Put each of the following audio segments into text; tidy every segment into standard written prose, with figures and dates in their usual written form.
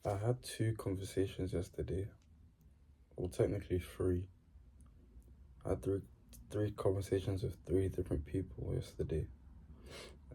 I had two conversations yesterday. Well, technically three. I had three conversations with three different people yesterday,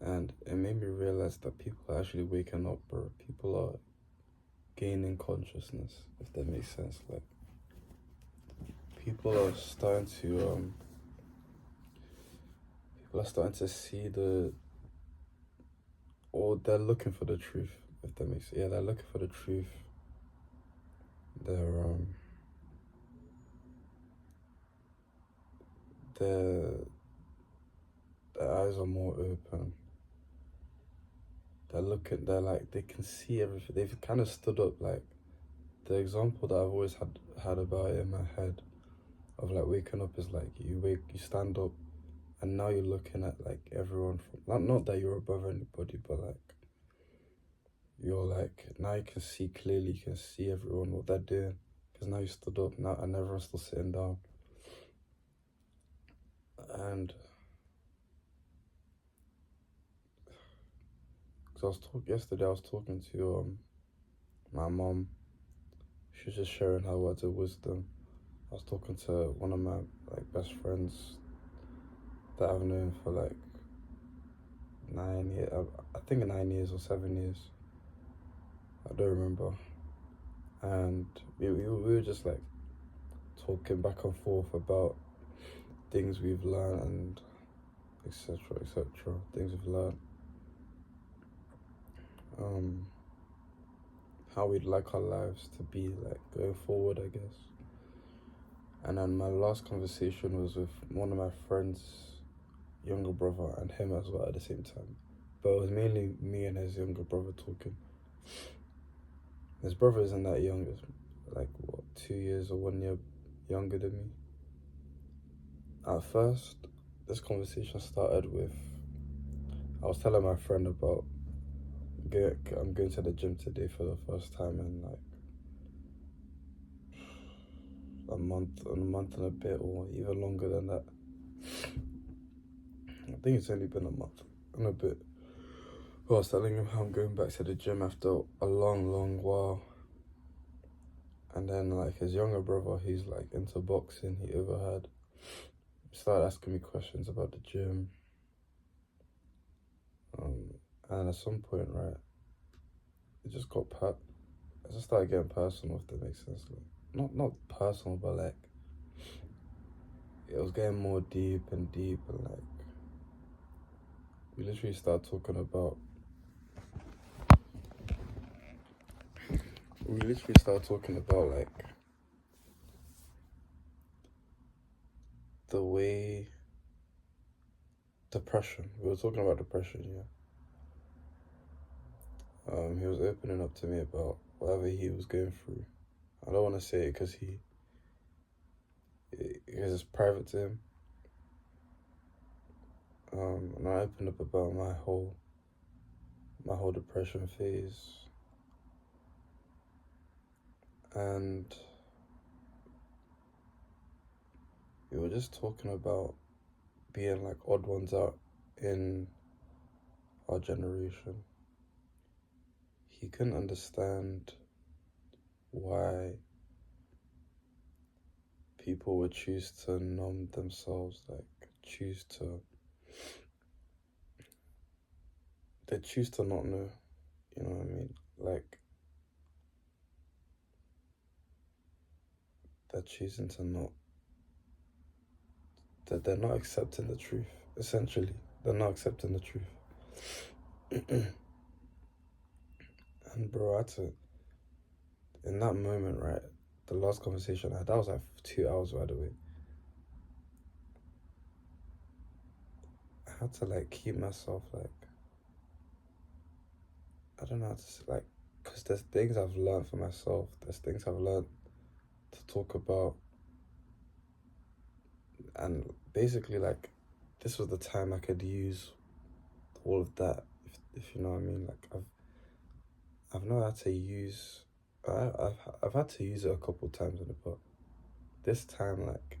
and it made me realize that people are actually waking up, bro. People are gaining consciousness, if that makes sense. Like people are starting to people are starting to see or they're looking for the truth, if that makes sense. Yeah, they're looking for the truth. They're their their eyes are more open. They're like, they can see everything. They've kind of stood up. Like the example that I've always had about it in my head of like waking up is like you stand up, and now you're looking at like everyone from, not that you're above anybody, but like you're like, now you can see clearly, you can see everyone what they're doing, because now you stood up now and everyone's still sitting down. And because yesterday I was talking to my mom. She was just sharing her words of wisdom. I was talking to one of my like best friends that I've known for like 9 years. I think 9 years or 7 years. I don't remember. And we were just like talking back and forth about things we've learned and etc. etc. Things we've learned. How we'd like our lives to be like going forward, I guess. And then my last conversation was with one of my friends' younger brother and him as well at the same time. But it was mainly me and his younger brother talking. His brother isn't that young, it's like what, 2 years or 1 year younger than me. At first, this conversation started with, I was telling my friend about I'm going to the gym today for the first time in like a month and a bit, or even longer than that. I think it's only been a month and a bit. I was telling him how I'm going back to the gym after a long while. And then like his younger brother, he's like into boxing, he overheard. He started asking me questions about the gym. And at some point, right, it just I just started getting personal, if that makes sense. Like, not personal, but like it was getting more deep and like we literally started talking about like the way depression. We were talking about depression, yeah. He was opening up to me about whatever he was going through. I don't want to say it because it's private to him. And I opened up about my whole depression phase, and we were just talking about being like odd ones out in our generation. He couldn't understand why people would choose to numb themselves, like they choose to not know, you know what I mean? Like, they're choosing to not, that they're not accepting the truth, essentially. They're not accepting the truth. And bro, I had to, in that moment, right, the last conversation I had, that was like 2 hours, by the way. I had to like keep myself like, I don't know how to say, like, because there's things I've learned for myself. There's things I've learned to talk about. And basically, like, this was the time I could use all of that, if you know what I mean. Like, I've not had to use, I've had to use it a couple times in the book. This time, like,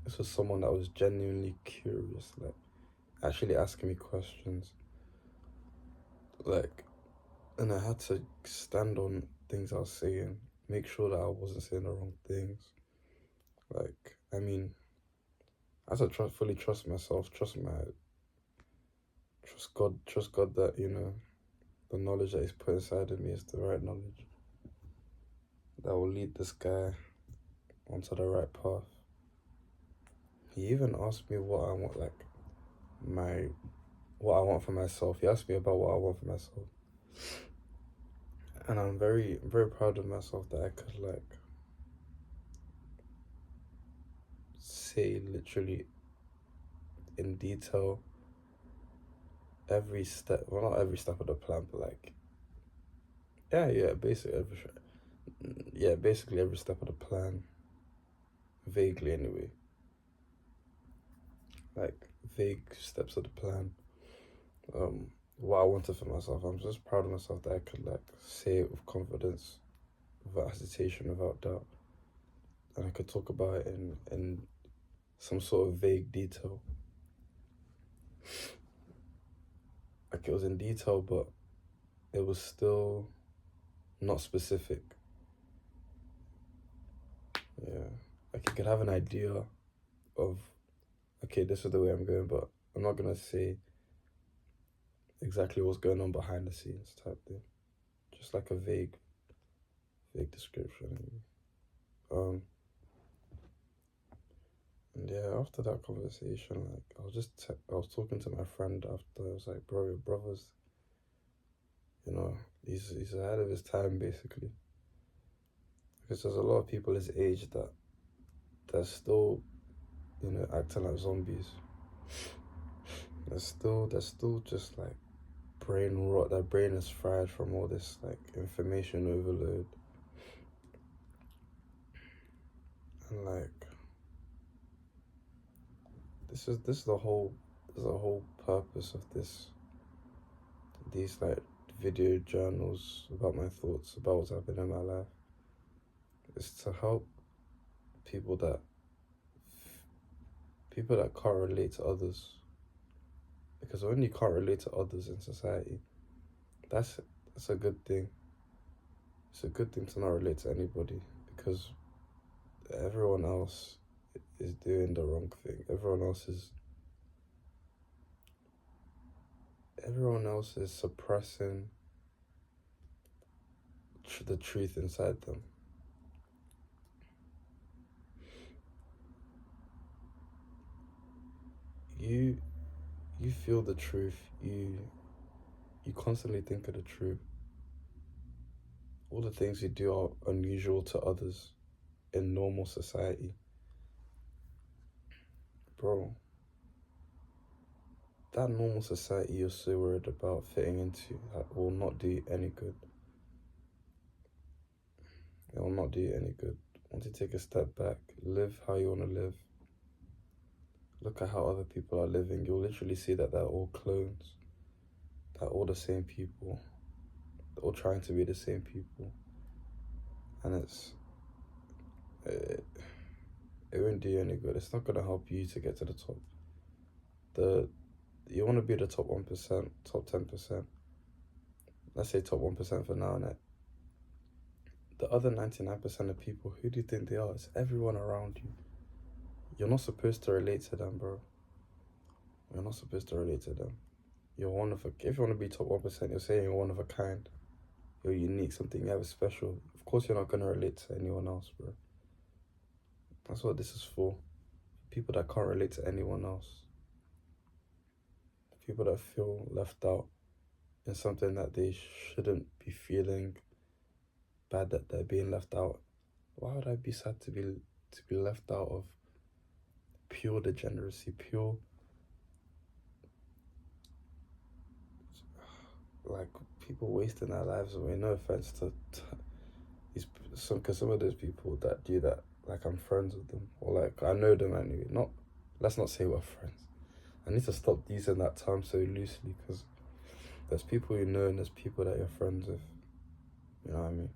this was someone that was genuinely curious, like, actually asking me questions. Like, and I had to stand on things I was saying, make sure that I wasn't saying the wrong things. Like, I mean, as I fully trust myself, trust God that, the knowledge that He's put inside of me is the right knowledge that will lead this guy onto the right path. He even asked me what I want, like, what I want for myself. He asked me about what I want for myself. And I'm very, very proud of myself that I could, like, say literally in detail every step, well, not every step of the plan, but like, basically every step of the plan, vaguely anyway, like vague steps of the plan, what I wanted for myself. I'm just proud of myself that I could like say it with confidence, without hesitation, without doubt, and I could talk about it in some sort of vague detail. Like it was in detail, but it was still not specific. Yeah, like you could have an idea of, okay, this is the way I'm going, but I'm not gonna say exactly what's going on behind the scenes type thing. Just like a vague description. Um, and yeah, after that conversation, like I was talking to my friend after. I was like, bro, your brother's, he's ahead of his time basically. Because there's a lot of people his age that they're still, acting like zombies. They're still just like brain rot. Their brain is fried from all this like information overload. And like this is the whole purpose of these like video journals about my thoughts about what's happening in my life. Is to help people that can't relate to others. Because when you can't relate to others in society, that's a good thing. It's a good thing to not relate to anybody, because everyone else is doing the wrong thing. Everyone else is suppressing the truth inside them. You feel the truth. You constantly think of the truth. All the things you do are unusual to others in normal society. Bro, that normal society you're so worried about fitting into, that will not do you any good. It will not do you any good. Once you take a step back, live how you want to live. Look at how other people are living. You'll literally see that they're all clones. They're all the same people. They're all trying to be the same people. And it won't do you any good. It's not going to help you to get to the top. You want to be the top 1%, top 10%. Let's say top 1% for now, innit? The other 99% of people, who do you think they are? It's everyone around you. You're not supposed to relate to them, bro. You're not supposed to relate to them. If you want to be top 1%, you're saying you're one of a kind. You're unique, something you have is special. Of course you're not going to relate to anyone else, bro. That's what this is for. People that can't relate to anyone else. People that feel left out in something that they shouldn't be feeling bad that they're being left out. Why would I be sad to be left out of pure degeneracy, pure like people wasting their lives away? No offense to these because some of those people that do that, like I'm friends with them, or like I know them anyway. Let's not say we're friends. I need to stop using that term so loosely, because there's people you know and there's people that you're friends with. You know what I mean?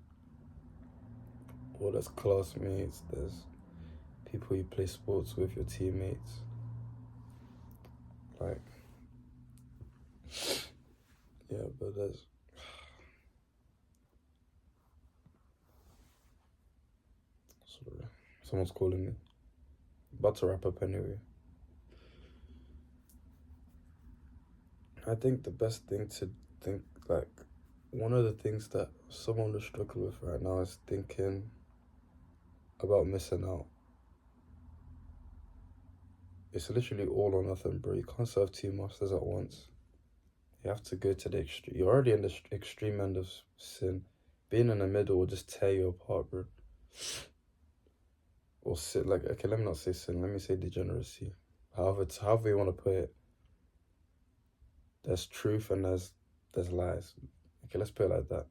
Or there's classmates, there's people you play sports with, your teammates. Like, yeah, but Sorry. Someone's calling me. About to wrap up anyway. I think the best thing to think, like, one of the things that someone is struggling with right now is thinking about missing out. It's literally all or nothing, bro. You can't serve two masters at once. You have to go to the extreme. You're already in the extreme end of sin. Being in the middle will just tear you apart, bro. Or sin, like, okay, let me not say sin. Let me say degeneracy. However you want to put it. There's truth and there's lies. Okay, let's put it like that.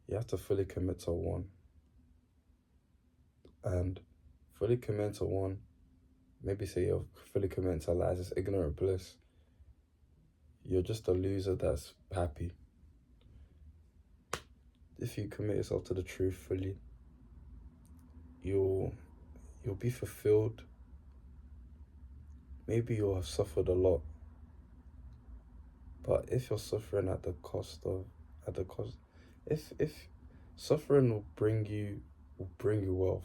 You have to fully commit to one. And fully commit to one, maybe say you're fully committed to lies, it's ignorant bliss. You're just a loser that's happy. If you commit yourself to the truth fully, you'll be fulfilled. Maybe you'll have suffered a lot. But if you're suffering if suffering will bring you wealth,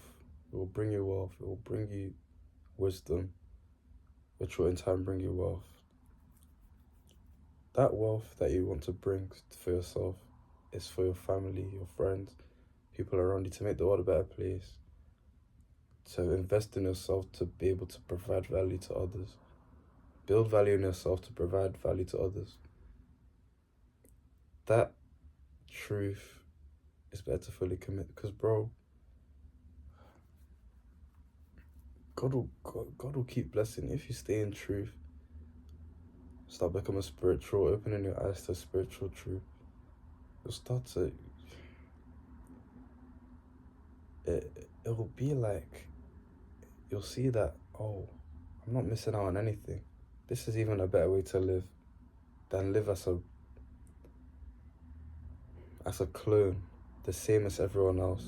it will bring you wisdom, which will in time bring you wealth. That wealth that you want to bring for yourself is for your family, your friends, people around you, to make the world a better place, to invest in yourself, to be able to provide value to others, build value in yourself to provide value to others. That truth is better to fully commit, because, bro, God will keep blessing if you stay in truth. Start becoming spiritual, opening your eyes to spiritual truth. You'll start to. It will be like you'll see that, oh, I'm not missing out on anything. This is even a better way to live than live as a clone, the same as everyone else.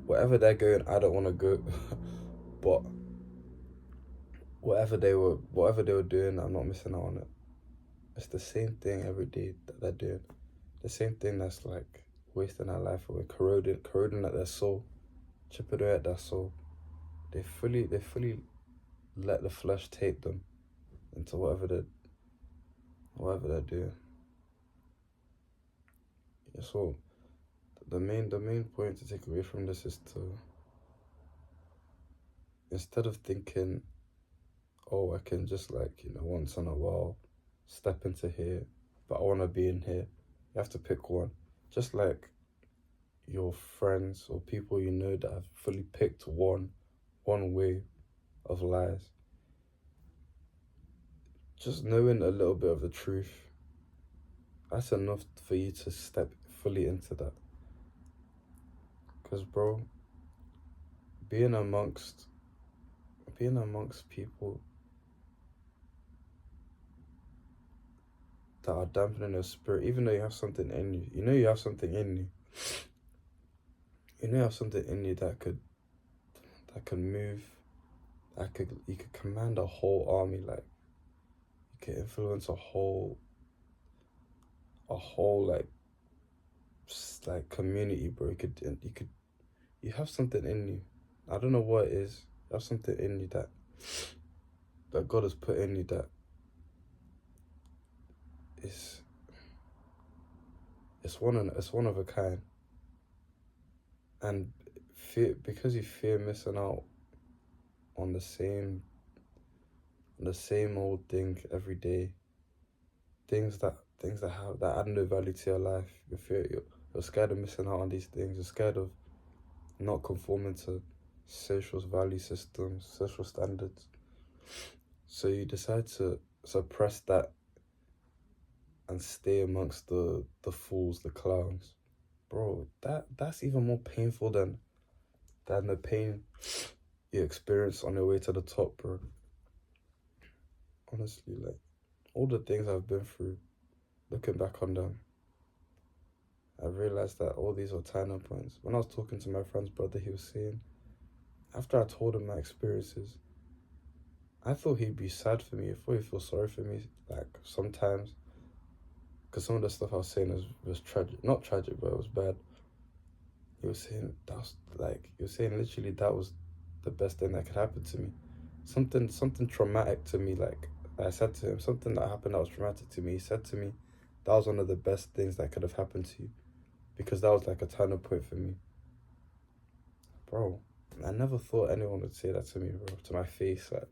Wherever they're going, I don't want to go. But whatever they were doing, I'm not missing out on it. It's the same thing every day that they're doing. The same thing that's like wasting their life away, corroding at their soul, chipping away at their soul. They fully let the flesh take them into whatever they're doing. Yeah, so the main point to take away from this is to, instead of thinking, oh, I can just, like, once in a while step into here, but I want to be in here, you have to pick one. Just like your friends or people you know that have fully picked one way of lies. Just knowing a little bit of the truth, that's enough for you to step fully into that. Because, bro, being amongst people that are dampening your spirit, even though you have something in you, you have something in you. You have something in you that can move, you could command a whole army, like you could influence a whole like community, bro. You have something in you. I don't know what it is. You have something in you that God has put in you that it's one of a kind. And because you fear missing out on the same old thing every day, things that add no value to your life. You're scared of missing out on these things. You're scared of not conforming to social value systems, social standards. So you decide to suppress that and stay amongst the fools, the clowns. Bro, that's even more painful than the pain you experience on your way to the top, bro. Honestly, like, all the things I've been through, looking back on them, I realized that all these were turning points. When I was talking to my friend's brother, he was saying, after I told him my experiences, I thought he'd be sad for me. I thought he'd feel sorry for me, like, sometimes. Because some of the stuff I was saying was tragic. Not tragic, but it was bad. you're saying literally that was the best thing that could happen to me. Something traumatic to me, like I said to him, something that happened that was traumatic to me. He said to me, that was one of the best things that could have happened to you, because that was like a turning point for me. Bro, I never thought anyone would say that to me, bro, to my face. Like,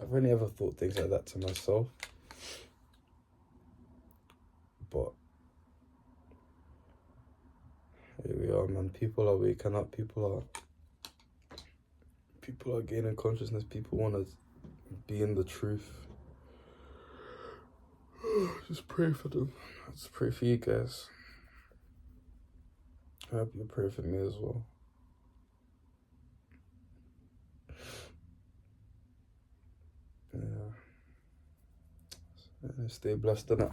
I've only ever thought things like that to myself. But here we are, man. People are waking up. People are gaining consciousness. People want to be in the truth. Just pray for them. Just pray for you guys. I hope you pray for me as well. Yeah. Stay blessed in it.